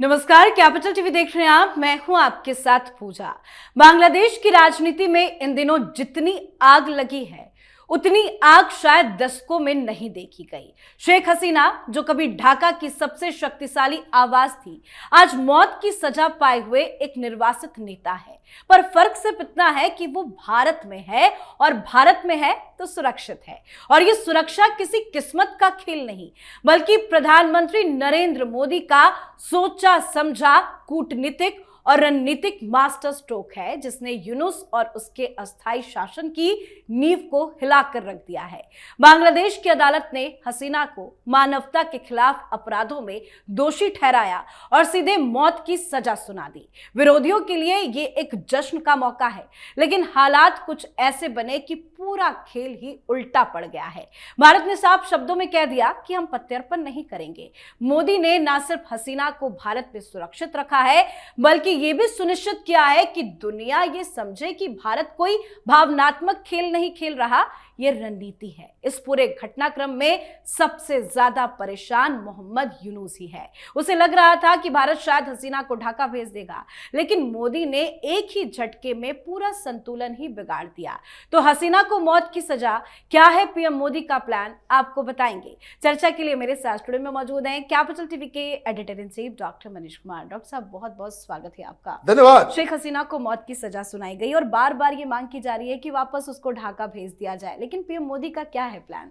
नमस्कार, capital TV देख रहे हैं आप। मैं हूं आपके साथ पूजा। बांग्लादेश की राजनीति में इन दिनों जितनी आग लगी है उतनी आग शायद दशकों में नहीं देखी गई। शेख हसीना, जो कभी ढाका की सबसे शक्तिशाली आवाज थी, आज मौत की सजा पाए हुए एक निर्वासित नेता है। पर फर्क सिर्फ इतना है कि वो भारत में है, और भारत में है तो सुरक्षित है। और ये सुरक्षा किसी किस्मत का खेल नहीं, बल्कि प्रधानमंत्री नरेंद्र मोदी का सोचा समझा कूटनीतिक और रणनीतिक मास्टर स्ट्रोक है, जिसने यूनुस और उसके अस्थायी शासन की नींव को हिलाकर रख दिया है। बांग्लादेश की अदालत ने हसीना को मानवता के खिलाफ अपराधों में दोषी ठहराया और सीधे मौत की सजा सुना दी। विरोधियों के लिए ये एक जश्न का मौका है, लेकिन हालात कुछ ऐसे बने कि पूरा खेल ही उल्टा पड़ गया है। भारत ने साफ शब्दों में कह दिया कि हम प्रत्यर्पण नहीं करेंगे। मोदी ने न सिर्फ हसीना को भारत में सुरक्षित रखा है, बल्कि ये भी सुनिश्चित किया है कि दुनिया ये समझे कि भारत कोई भावनात्मक खेल नहीं खेल रहा, ये रणनीति है। इस पूरे घटनाक्रम में सबसे ज्यादा परेशान मोहम्मद यूनुस ही है। उसे लग रहा था कि भारत शायद हसीना को ढाका भेज देगा, लेकिन मोदी ने एक ही झटके में पूरा संतुलन ही बिगाड़ दिया। तो हसीना को मौत की सजा, क्या है पीएम मोदी का प्लान, आपको बताएंगे। चर्चा के लिए मेरे साथ स्टूडियो में मौजूद हैं कैपिटल टीवी के editor in chief doctor Manish Kumar. Doctor साहब, बहुत बहुत स्वागत है आपका। धन्यवाद। शेख हसीना को मौत की सजा सुनाई गई और बार बार ये मांग की जा रही है कि वापस उसको ढाका भेज दिया जाए, लेकिन पीएम मोदी का क्या है प्लान?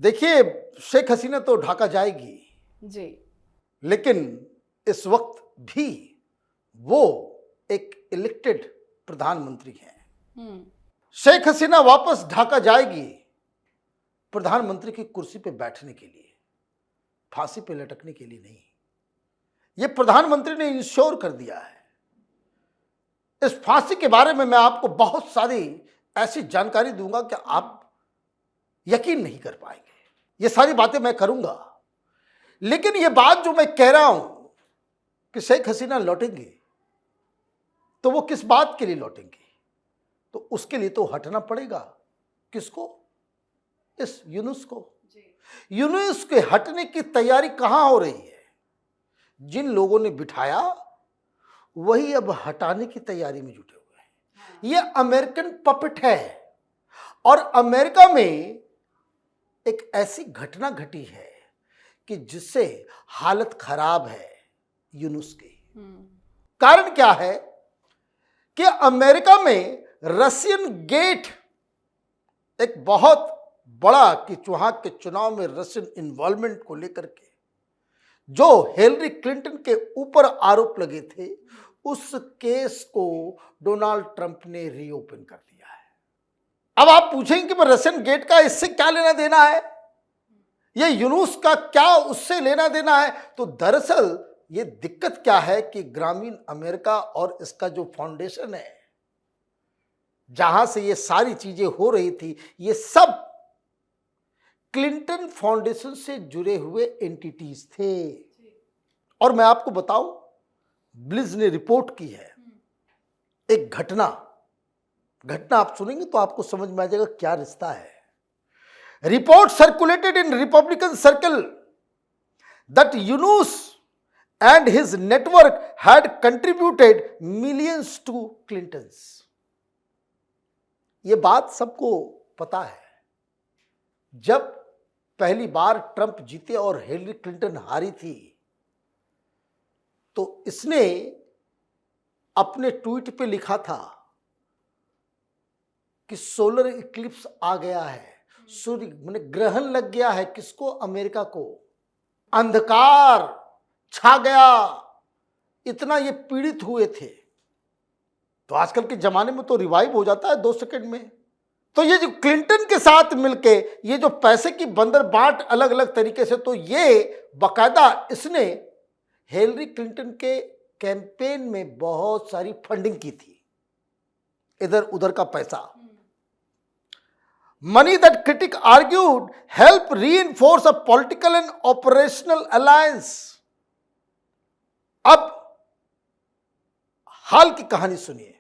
देखिए, शेख हसीना तो ढाका जाएगी जी, लेकिन इस वक्त भी वो एक इलेक्टेड प्रधानमंत्री हैं। शेख हसीना वापस ढाका जाएगी प्रधानमंत्री की कुर्सी पे बैठने के लिए, फांसी पे लटकने के लिए नहीं। ये प्रधानमंत्री ने इंश्योर कर दिया है। इस फांसी के बारे में मैं आपको बहुत सारी ऐसी जानकारी दूंगा कि आप यकीन नहीं कर पाएंगे। ये सारी बातें मैं करूंगा, लेकिन ये बात जो मैं कह रहा हूं कि शेख हसीना लौटेंगे, तो वो किस बात के लिए लौटेंगे? तो उसके लिए तो हटना पड़ेगा। किसको? इस यूनुस को। यूनुस के हटने की तैयारी कहां हो रही है? जिन लोगों ने बिठाया वही अब हटाने की तैयारी में जुटे हुए हैं। ये अमेरिकन पपेट है, और अमेरिका में एक ऐसी घटना घटी है कि जिससे हालत खराब है यूनुस की। कारण क्या है कि अमेरिका में रशियन गेट एक बहुत बड़ा, कि वहां के चुनाव में रशियन इन्वॉल्वमेंट को लेकर के जो हिलरी क्लिंटन के ऊपर आरोप लगे थे, उस केस को डोनाल्ड ट्रंप ने रीओपन कर दिया है। अब आप पूछेंगे कि रशियन गेट का इससे क्या लेना देना है, ये यूनुस का क्या उससे लेना देना है? तो दरअसल ये दिक्कत क्या है कि ग्रामीण अमेरिका और इसका जो फाउंडेशन है, जहां से ये सारी चीजें हो रही थी, ये सब क्लिंटन फाउंडेशन से जुड़े हुए एंटिटीज थे। और मैं आपको बताऊं, ब्लिज ने रिपोर्ट की है एक घटना आप सुनेंगे तो आपको समझ में आ जाएगा क्या रिश्ता है। Report circulated in Republican circle that Yunus and his network had contributed millions to Clintons। ये बात सबको पता है। जब पहली बार ट्रंप जीते और हिलरी क्लिंटन हारी थी, तो इसने अपने ट्वीट पे लिखा था कि सोलर इक्लिप्स आ गया है, सूर्य माने ग्रहण लग गया है। किसको? अमेरिका को। अंधकार छा गया, इतना ये पीड़ित हुए थे। तो आजकल के जमाने में तो रिवाइव हो जाता है 2 सेकंड में। तो ये जो क्लिंटन के साथ मिलके ये जो पैसे की बंदरबाट अलग अलग तरीके से, तो ये बाकायदा इसने हिलरी क्लिंटन के कैंपेन में बहुत सारी फंडिंग की थी, इधर उधर का पैसा। Money that critic argued help reinforce a political and operational alliance. अब हाल की कहानी सुनिए।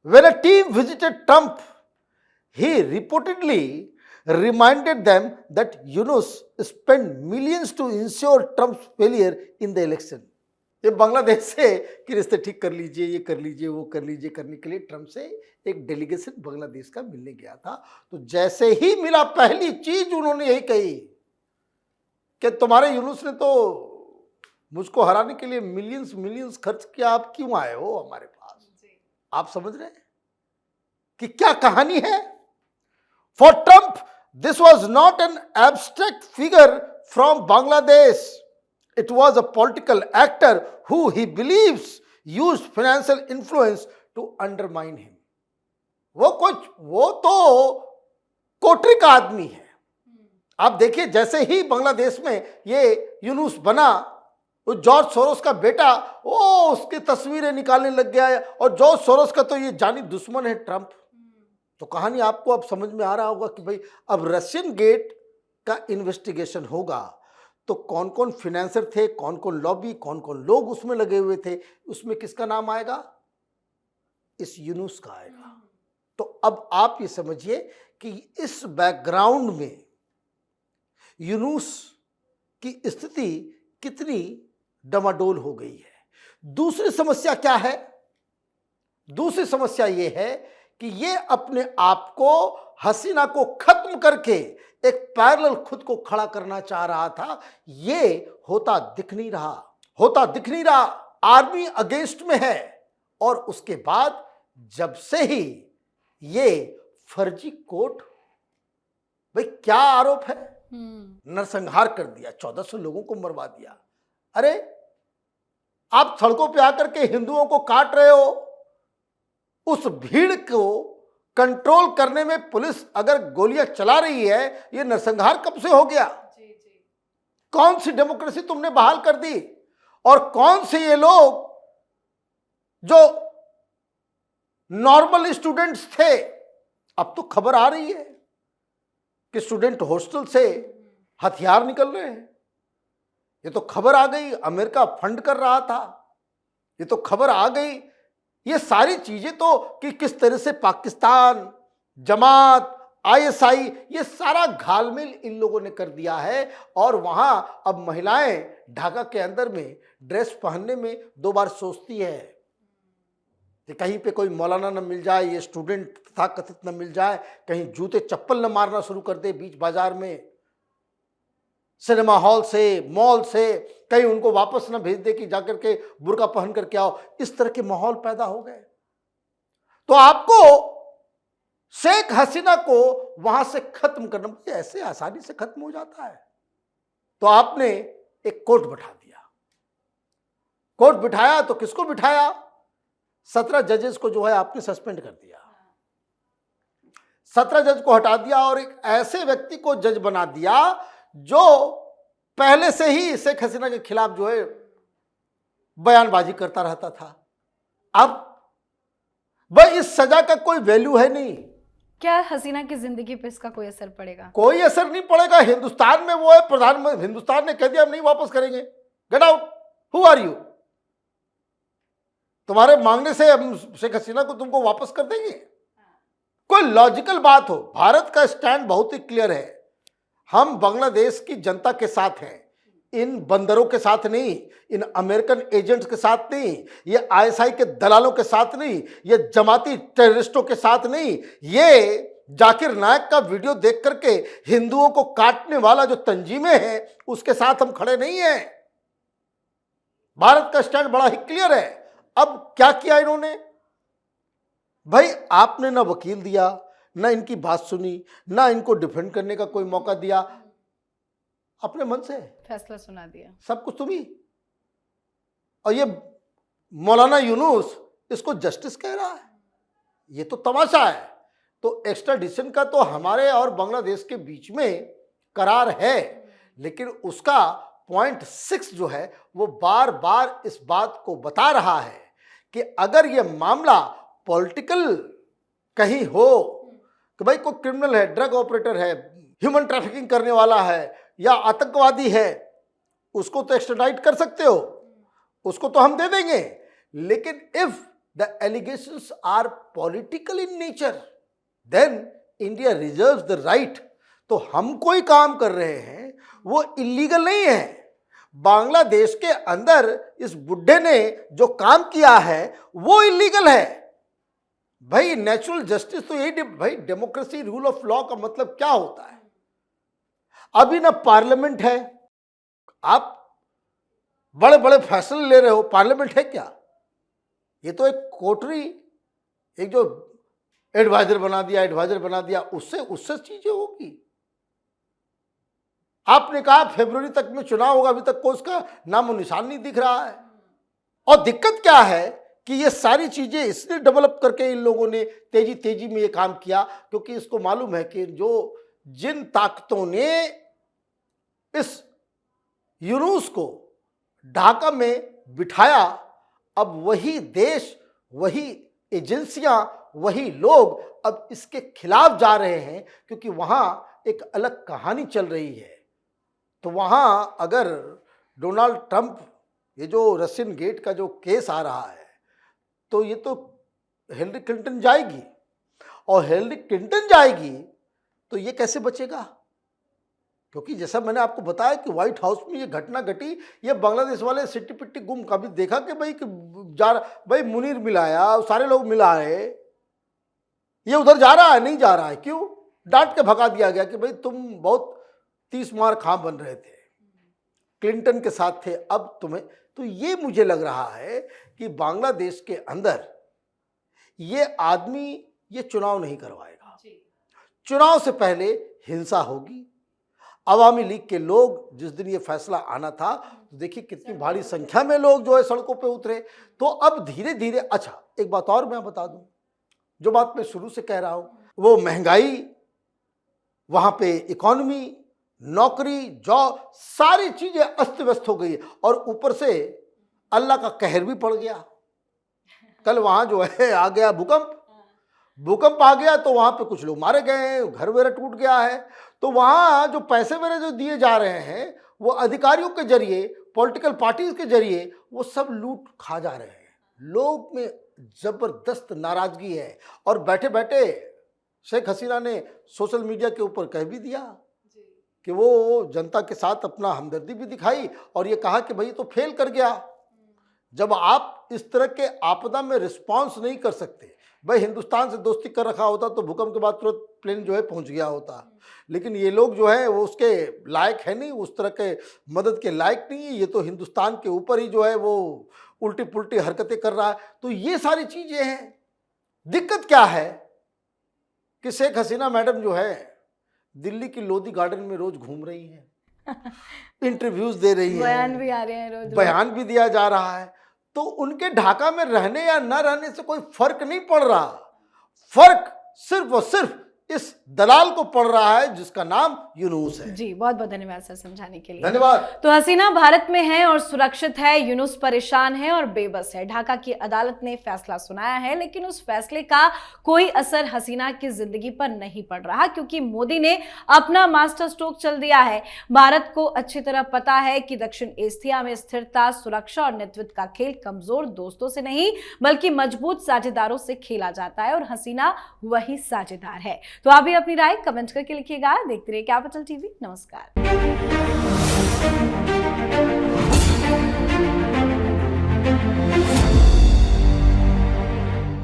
When a team visited Trump, he reportedly reminded them that Yunus spent millions to ensure Trump's failure in the election। ये बांग्लादेश से कि रिश्ते ठीक कर लीजिए, ये कर लीजिए, वो कर लीजिए करने के लिए ट्रंप से एक डेलीगेशन बांग्लादेश का मिलने गया था। तो जैसे ही मिला पहली चीज उन्होंने यही कही कि तुम्हारे यूनुस ने तो मुझको हराने के लिए मिलियंस मिलियंस खर्च किया, आप क्यों आए हो हमारे पास? आप समझ रहे हैं कि क्या कहानी है? For Trump this was not an abstract figure from Bangladesh, it was a political actor who he believes used financial influence to undermine him. वो तो कोटरी का आदमी है। आप देखिए जैसे ही बांग्लादेश में ये यूनुस बना, वो जॉर्ज सोरोस का बेटा वो उसकी तस्वीरें निकालने लग गया है, और जॉर्ज सोरोस का तो ये जानी दुश्मन है ट्रंप। तो कहानी आपको अब समझ में आ रहा होगा कि भाई अब रशियन गेट का इन्वेस्टिगेशन होगा तो कौन कौन फिनेंसर थे, कौन कौन लॉबी, कौन कौन लोग उसमें लगे हुए थे, उसमें किसका नाम आएगा? इस यूनुस का आएगा। तो अब आप ये समझिए कि इस बैकग्राउंड में यूनुस की स्थिति कितनी डमाडोल हो गई है। दूसरी समस्या क्या है? दूसरी समस्या ये है कि ये अपने आप को, हसीना को खत्म करके एक पैरेलल खुद को खड़ा करना चाह रहा था। ये होता दिख नहीं रहा। आर्मी अगेंस्ट में है, और उसके बाद जब से ही ये फर्जी कोर्ट, भाई क्या आरोप है? नरसंहार कर दिया, 1400 लोगों को मरवा दिया। अरे आप सड़कों पे आकर के हिंदुओं को काट रहे हो, उस भीड़ को कंट्रोल करने में पुलिस अगर गोलियां चला रही है, ये नरसंहार कब से हो गया? कौन सी डेमोक्रेसी तुमने बहाल कर दी? और कौन से ये लोग जो नॉर्मल स्टूडेंट्स थे, अब तो खबर आ रही है कि स्टूडेंट हॉस्टल से हथियार निकल रहे हैं। ये तो खबर आ गई अमेरिका फंड कर रहा था। ये तो खबर आ गई, ये सारी चीजें तो कि किस तरह से पाकिस्तान, जमात, आईएसआई, ये सारा घालमेल इन लोगों ने कर दिया है। और वहां अब महिलाएं ढाका के अंदर में ड्रेस पहनने में 2 बार सोचती है कि कहीं पे कोई मौलाना न मिल जाए, ये स्टूडेंट था कथित न मिल जाए, कहीं जूते चप्पल न मारना शुरू कर दे बीच बाजार में, सिनेमा हॉल से, मॉल से, कहीं उनको वापस ना भेज दे कि जाकर के बुर्का पहन करके आओ। इस तरह के माहौल पैदा हो गए। तो आपको शेख हसीना को वहां से खत्म करना ऐसे आसानी से खत्म हो जाता है? तो आपने एक कोर्ट बैठा दिया। कोर्ट बिठाया तो किसको बिठाया? 17 जजेस को जो है आपने सस्पेंड कर दिया। 17 जज को हटा दिया और एक ऐसे व्यक्ति को जज बना दिया जो पहले से ही शेख हसीना के खिलाफ जो है बयानबाजी करता रहता था। अब भाई इस सजा का कोई वैल्यू है नहीं। क्या हसीना की जिंदगी पे इसका कोई असर पड़ेगा? कोई असर नहीं पड़ेगा। हिंदुस्तान में वो है प्रधानमंत्री, हिंदुस्तान ने कह दिया हम नहीं वापस करेंगे, get out, who are you? तुम्हारे मांगने से हम शेख हसीना को तुमको वापस कर देंगे? कोई लॉजिकल बात हो। भारत का स्टैंड बहुत ही क्लियर है, हम बांग्लादेश की जनता के साथ हैं, इन बंदरों के साथ नहीं, इन अमेरिकन एजेंट्स के साथ नहीं, ये आईएसआई के दलालों के साथ नहीं, ये जमाती टेररिस्टों के साथ नहीं, ये जाकिर नायक का वीडियो देख करके हिंदुओं को काटने वाला जो तंजीमें हैं उसके साथ हम खड़े नहीं हैं। भारत का स्टैंड बड़ा ही क्लियर है। अब क्या किया इन्होंने? भाई आपने ना वकील दिया, ना इनकी बात सुनी, ना इनको डिफेंड करने का कोई मौका दिया, अपने मन से फैसला सुना दिया, सब कुछ तुम ही। और ये मौलाना यूनुस इसको जस्टिस कह रहा है, ये तो तमाशा है। तो एक्स्ट्राडिशन का तो हमारे और बांग्लादेश के बीच में करार है, लेकिन उसका पॉइंट 6 जो है वो बार बार इस बात को बता रहा है कि अगर ये मामला पॉलिटिकल कहीं हो कि भाई कोई क्रिमिनल है, ड्रग ऑपरेटर है, ह्यूमन ट्रैफिकिंग करने वाला है या आतंकवादी है, उसको तो एक्स्ट्राडाइट कर सकते हो, उसको तो हम दे देंगे। लेकिन if the allegations are political in nature then India reserves the right. तो हम कोई काम कर रहे हैं वो इलीगल नहीं है, बांग्लादेश के अंदर इस बुड्ढे ने जो काम किया है वो इलीगल है। भाई नेचुरल जस्टिस तो यही, भाई डेमोक्रेसी रूल ऑफ लॉ का मतलब क्या होता है? अभी ना पार्लियामेंट है, आप बड़े बड़े फैसले ले रहे हो, पार्लियामेंट है क्या? ये तो एक कोटरी, एक जो एडवाइजर बना दिया, उससे चीजें होगी। आपने कहा फरवरी तक में चुनाव होगा, अभी तक कोई उसका नामो निशान नहीं दिख रहा है। और दिक्कत क्या है कि ये सारी चीजें इसलिए डेवलप करके इन लोगों ने तेजी में ये काम किया क्योंकि इसको मालूम है कि जिन ताकतों ने इस यूनुस को ढाका में बिठाया, अब वही देश, वही एजेंसियां, वही लोग अब इसके खिलाफ जा रहे हैं क्योंकि वहां एक अलग कहानी चल रही है। तो वहां अगर डोनाल्ड ट्रंप, ये जो रशियन गेट का जो केस आ रहा है, तो ये तो हिलरी क्लिंटन जाएगी, और हिलरी क्लिंटन जाएगी तो ये कैसे बचेगा? क्योंकि जैसा मैंने आपको बताया कि व्हाइट हाउस में ये घटना घटी, ये बांग्लादेश वाले सिट्टी पिट्टी गुम, कभी देखा कि भाई मुनीर मिलाया, सारे लोग मिला रहे, ये उधर जा रहा है, नहीं जा रहा है, क्यों? डांट के भगा दिया गया कि भाई तुम बहुत 30 मार खां बन रहे थे, क्लिंटन के साथ थे, अब तुम्हें। तो ये मुझे लग रहा है कि बांग्लादेश के अंदर ये आदमी ये चुनाव नहीं करवाएगा। चुनाव से पहले हिंसा होगी। अवामी लीग के लोग, जिस दिन ये फैसला आना था, तो देखिए कितनी भारी संख्या में लोग जो है सड़कों पे उतरे। तो अब धीरे धीरे, अच्छा एक बात और मैं बता दूं, जो बात मैं शुरू से कह रहा हूं, वो महंगाई, वहां पे इकोनॉमी, नौकरी, जॉब, सारी चीजें अस्त व्यस्त हो गई, और ऊपर से अल्लाह का कहर भी पड़ गया। कल वहां जो है आ गया भूकंप आ गया, तो वहां पे कुछ लोग मारे गए हैं, घर वगैरह टूट गया है। तो वहां जो पैसे वगैरह जो दिए जा रहे हैं, वो अधिकारियों के जरिए, पॉलिटिकल पार्टीज के जरिए, वो सब लूट खा जा रहे हैं। लोग में जबरदस्त नाराजगी है, और बैठे बैठे शेख हसीना ने सोशल मीडिया के ऊपर कह भी दिया कि वो जनता के साथ अपना हमदर्दी भी दिखाई, और ये कहा कि भाई तो फेल कर गया। जब आप इस तरह के आपदा में रिस्पांस नहीं कर सकते, भाई हिंदुस्तान से दोस्ती कर रखा होता तो भूकंप के बाद तुरंत प्लेन जो है पहुंच गया होता, लेकिन ये लोग जो है वो उसके लायक है नहीं, उस तरह के मदद के लायक नहीं है। ये तो हिंदुस्तान के ऊपर ही जो है वो उल्टी पुल्टी हरकतें कर रहा है। तो ये सारी चीजें हैं। दिक्कत क्या है कि शेख हसीना मैडम जो है दिल्ली की लोधी गार्डन में रोज घूम रही हैं, इंटरव्यूज दे रही हैं, बयान भी आ रहे हैं रोज, बयान भी दिया जा रहा है। तो उनके ढाका में रहने या न रहने से कोई फर्क नहीं पड़ रहा। फर्क सिर्फ और सिर्फ इस दलाल को पड़ रहा है जिसका नाम यूनुस है। जी बहुत बहुत धन्यवाद सर समझाने के लिए। धन्यवाद। तो हसीना भारत में है और सुरक्षित है, यूनुस परेशान है और बेबस है। ढाका की अदालत ने फैसला सुनाया है, लेकिन उस फैसले का कोई असर हसीना की जिंदगी पर नहीं पड़ रहा, क्योंकि मोदी ने अपना मास्टर स्ट्रोक चल दिया है। भारत को अच्छी तरह पता है कि दक्षिण एशिया में स्थिरता, सुरक्षा और नेतृत्व का खेल कमजोर दोस्तों से नहीं बल्कि मजबूत साझेदारों से खेला जाता है, और हसीना वही साझेदार है। तो आप भी अपनी राय कमेंट करके लिखिएगा। देखते रहिए कैपिटल टीवी। नमस्कार।